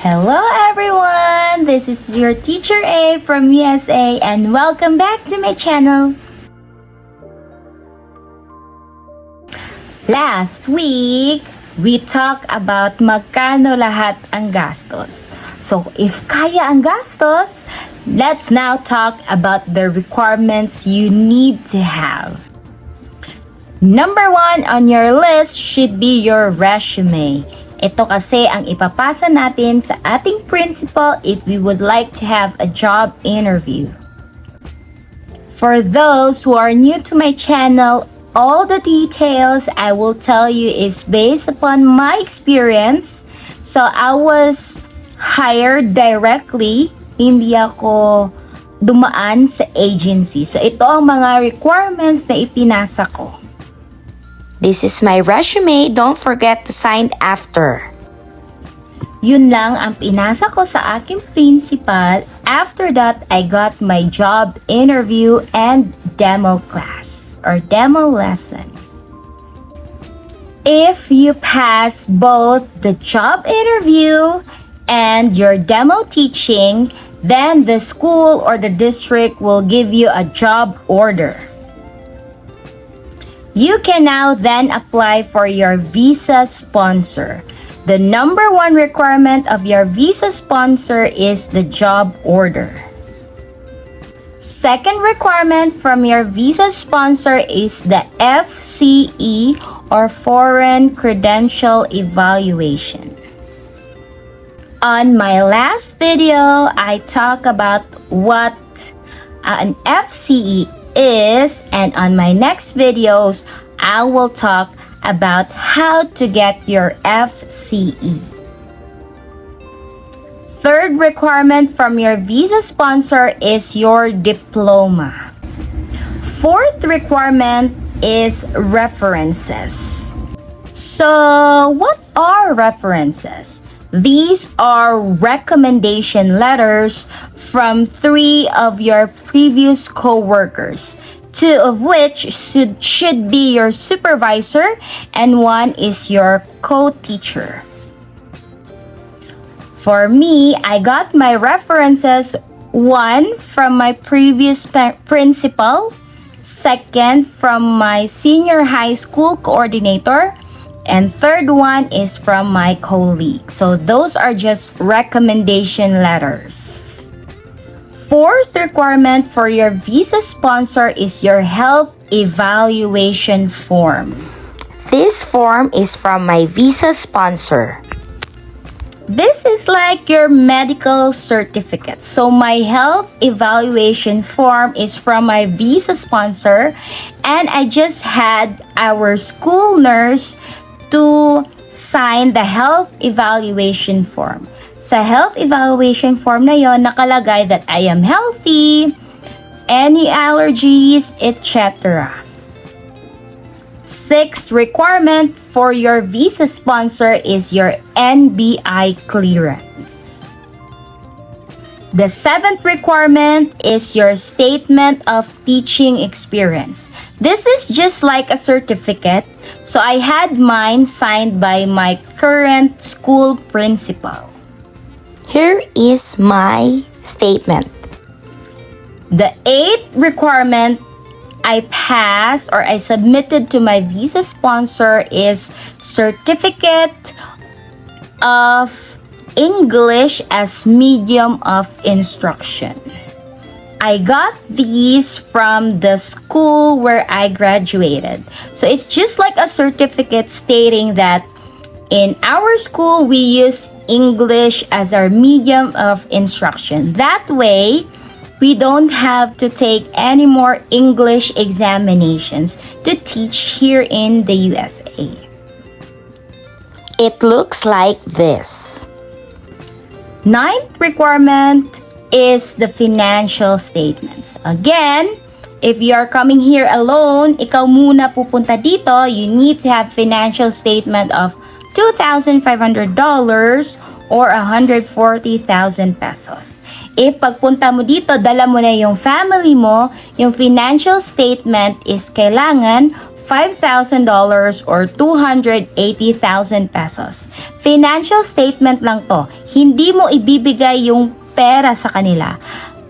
Hello everyone! This is your teacher A from USA and welcome back to my channel. Last week, we talked about magkano lahat ang gastos. So, if kaya ang gastos, let's now talk about the requirements you need to have. Number 1 on your list should be your resume. Ito kasi ang ipapasa natin sa ating principal if we would like to have a job interview. For those who are new to my channel, all the details I will tell you is based upon my experience. So I was hired directly, hindi ako dumaan sa agency. So ito ang mga requirements na ipinasa ko. This is my resume. Don't forget to sign after. Yun lang ang pinasa ko sa aking principal. After that, I got my job interview and demo class or demo lesson. If you pass both the job interview and your demo teaching, then the school or the district will give you a job order. You can now then apply for your visa sponsor. The number 1 requirement of your visa sponsor is the job order. Second requirement from your visa sponsor is the FCE or Foreign Credential Evaluation. On my last video, I talked about what an FCE is, and on my next videos I will talk about how to get your FCE. Third requirement from your visa sponsor is your diploma. Fourth requirement is references. So what are references? These are recommendation letters from 3 of your previous co-workers, 2 of which should be your supervisor and 1 is your co-teacher. For me, I got my references 1 from my previous principal, 2nd from my senior high school coordinator, and 3rd one is from my colleague. So those are just recommendation letters. 4th requirement for your visa sponsor is your health evaluation form. This form is from my visa sponsor. This is like your medical certificate. So my health evaluation form is from my visa sponsor, and I just had our school nurse to sign the health evaluation form. Sa health evaluation form na yon, nakalagay that I am healthy, any allergies, etc. 6th requirement for your visa sponsor is your NBI clearance. The 7th requirement is your statement of teaching experience. This is just like a certificate, so I had mine signed by my current school principal. Here is my statement. The 8th requirement I passed or I submitted to my visa sponsor is certificate of English as medium of instruction. I got these from the school where I graduated. So it's just like a certificate stating that in our school we use English as our medium of instruction. That way, we don't have to take any more English examinations to teach here in the USA. It looks like this. 9th requirement is the financial statements. Again, if you are coming here alone, ikaw muna pupunta dito, you need to have financial statement of $2,500 or 140,000 pesos. If pagpunta mo dito, dala mo na yung family mo, yung financial statement is kailangan $5,000 or 280,000 pesos. Financial statement lang to. Hindi mo ibibigay yung pera sa kanila.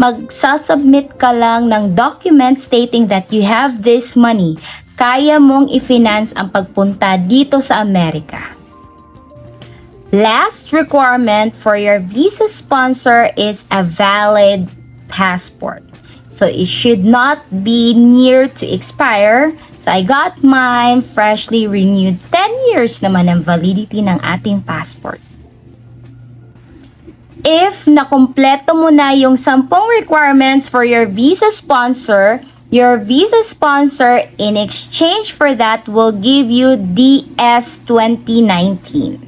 Magsasubmit ka lang ng document stating that you have this money. Kaya mong i-finance ang pagpunta dito sa Amerika. Last requirement for your visa sponsor is a valid passport. So it should not be near to expire. So I got mine freshly renewed. 10 years naman ang validity ng ating passport. If nakumpleto mo na yung 10 requirements for your visa sponsor in exchange for that will give you DS 2019.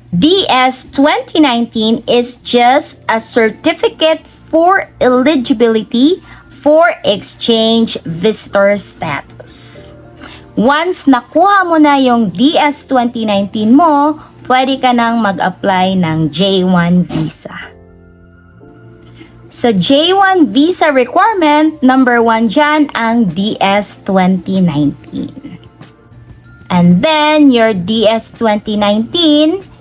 DS 2019 is just a certificate for eligibility for exchange visitor status. Once nakuha mo na yung DS 2019 mo, pwede ka nang mag-apply ng J1 visa. Sa J1 visa requirement, number 1 dyan ang DS 2019. And then, your DS 2019,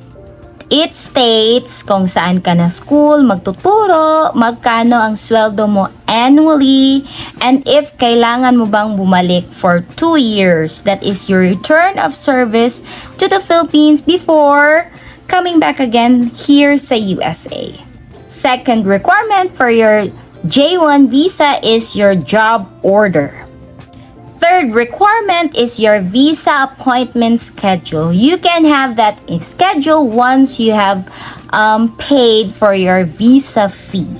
it states kung saan ka na school magtuturo, magkano ang sweldo mo annually, and if kailangan mo bang bumalik for 2 years. That is your return of service to the Philippines before coming back again here sa USA. Second requirement for your J1 visa is your job order. Third requirement is your visa appointment schedule. You can have that schedule once you have paid for your visa fee.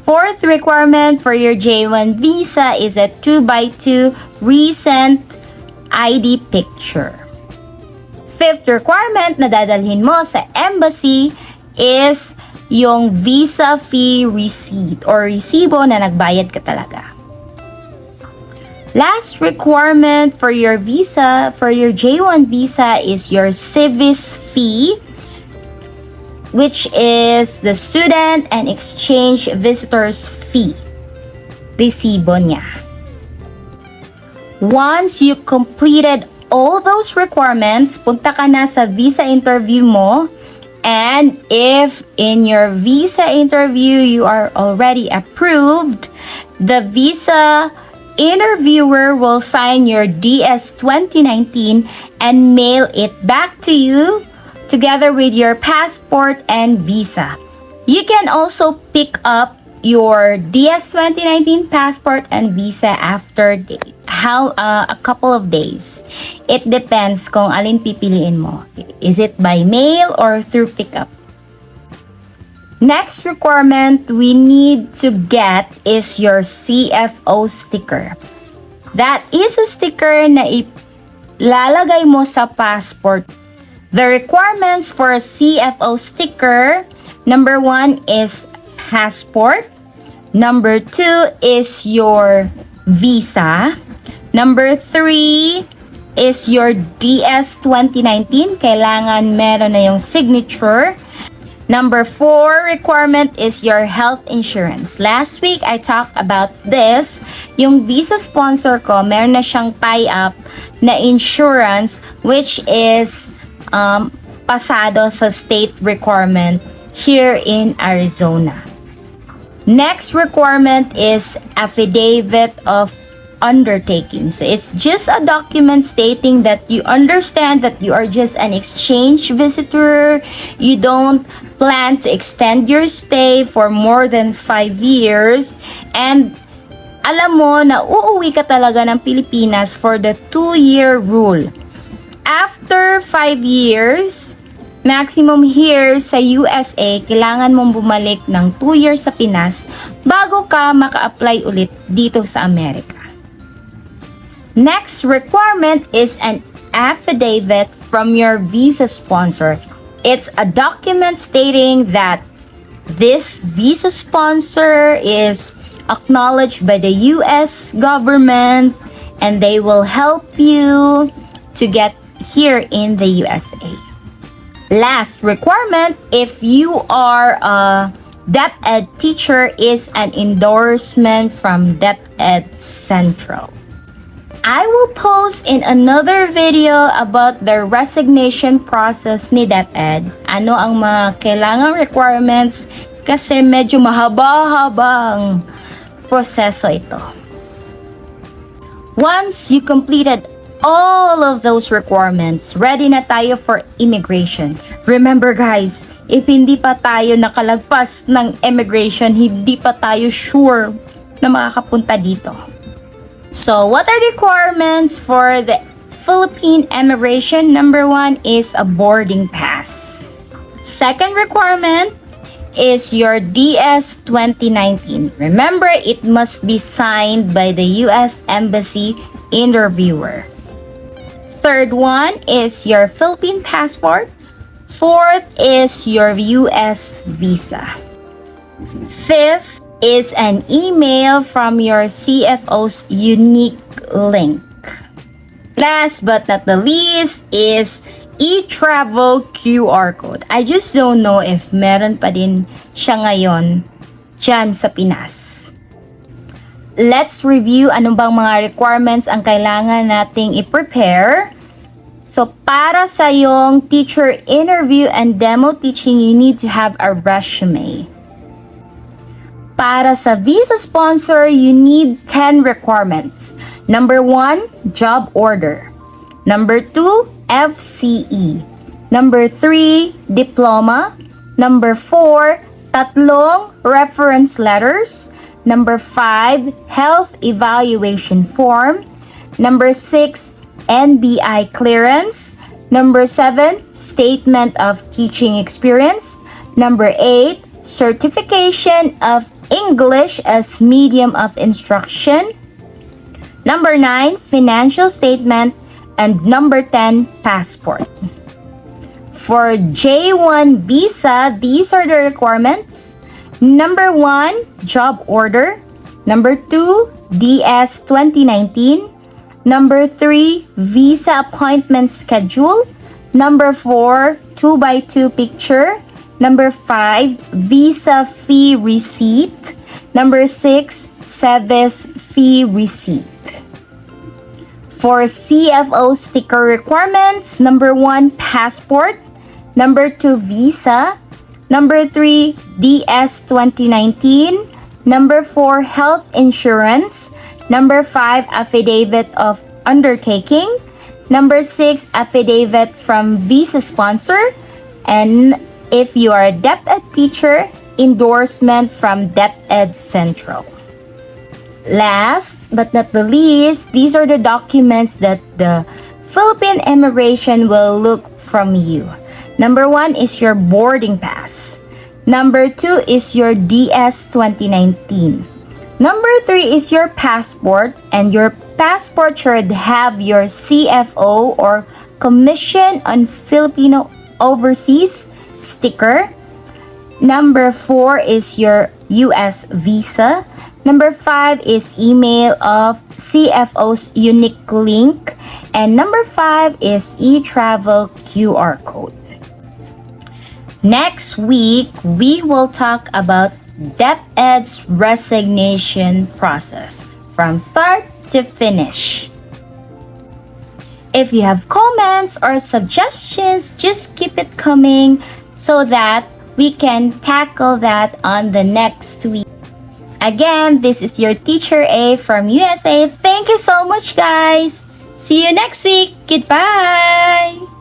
Fourth requirement for your J1 visa is a 2x2 recent ID picture. Fifth requirement na dadalhin mo sa embassy is yung visa fee receipt or resibo na nagbayad ka talaga. Last requirement for your visa, for your J1 visa is your civis fee, which is the student and exchange visitors fee. Resibo niya. Once you completed all those requirements, punta ka na sa visa interview mo. And if in your visa interview you are already approved, the visa interviewer will sign your DS 2019 and mail it back to you together with your passport and visa. You can also pick up your DS 2019 passport and visa after a couple of days. It depends kung alin pipiliin mo. Is it by mail or through pickup? Next requirement we need to get is your CFO sticker. That is a sticker na ilalagay mo sa passport. The requirements for a CFO sticker, number 1 is passport. Number 2 is your visa. Number 3 is your DS 2019. Kailangan meron na yung signature. Number 4 requirement is your health insurance. Last week, I talked about this. Yung visa sponsor ko, meron na siyang tie-up na insurance which is pasado sa state requirement here in Arizona. Next requirement is affidavit of undertaking. So it's just a document stating that you understand that you are just an exchange visitor. You don't plan to extend your stay for more than 5 years. And alam mo na uuwi ka talaga ng Pilipinas for the 2-year rule. After 5 years, maximum here sa USA, kailangan mong bumalik ng 2 years sa Pinas bago ka maka-apply ulit dito sa Amerika. Next requirement is an affidavit from your visa sponsor. It's a document stating that this visa sponsor is acknowledged by the US government and they will help you to get here in the USA. Last requirement, if you are a DepEd teacher, is an endorsement from DepEd Central. I will post in another video about the resignation process ni DepEd. Ano ang mga kailangang requirements kasi medyo mahaba-habang proseso ito. Once you completed all of those requirements, ready na tayo for immigration. Remember guys, if hindi pa tayo nakalagpas ng immigration, hindi pa tayo sure na makakapunta dito. So, what are the requirements for the Philippine immigration? Number 1 is a boarding pass. Second requirement is your DS 2019. Remember, it must be signed by the U.S. Embassy interviewer. Third one is your Philippine passport. Fourth is your U.S. visa. Fifth is an email from your CFO's unique link. Last but not the least is e-travel QR code. I just don't know if meron pa din siya ngayon dyan sa Pinas. Let's review ano bang mga requirements ang kailangan nating i-prepare. So, para sa yung teacher interview and demo teaching, you need to have a resume. Para sa visa sponsor, you need 10 requirements. Number 1, job order. Number 2, FCE. Number 3, diploma. Number 4, tatlong reference letters. Number 5, health evaluation form. Number 6, NBI clearance. Number 7, statement of teaching experience. Number 8, certification of English as medium of instruction. Number 9, financial statement. And number 10, passport. For J1 visa, these are the requirements. Number 1, job order. Number 2, DS 2019. Number 3, visa appointment schedule. Number 4, 2x2 picture. Number 5, visa fee receipt. Number 6, SEVIS fee receipt. For CFO sticker requirements, number 1, passport. Number 2, visa. Number 3, DS 2019. Number 4, health insurance. Number 5, affidavit of undertaking. Number 6, affidavit from visa sponsor. And if you are a DepEd teacher, endorsement from DepEd Central. Last but not the least, these are the documents that the Philippine immigration will look from you. Number 1 is your boarding pass. Number 2 is your DS 2019. Number 3 is your passport, and your passport should have your CFO or Commission on Filipino Overseas sticker. Number 4 is your US visa. Number 5 is email of CFO's unique link. And number 5 is e-travel QR code. Next week, we will talk about DepEd's resignation process from start to finish. If you have comments or suggestions, just keep it coming so that we can tackle that on the next week. Again, this is your teacher A from USA. Thank you so much, guys. See you next week. Goodbye.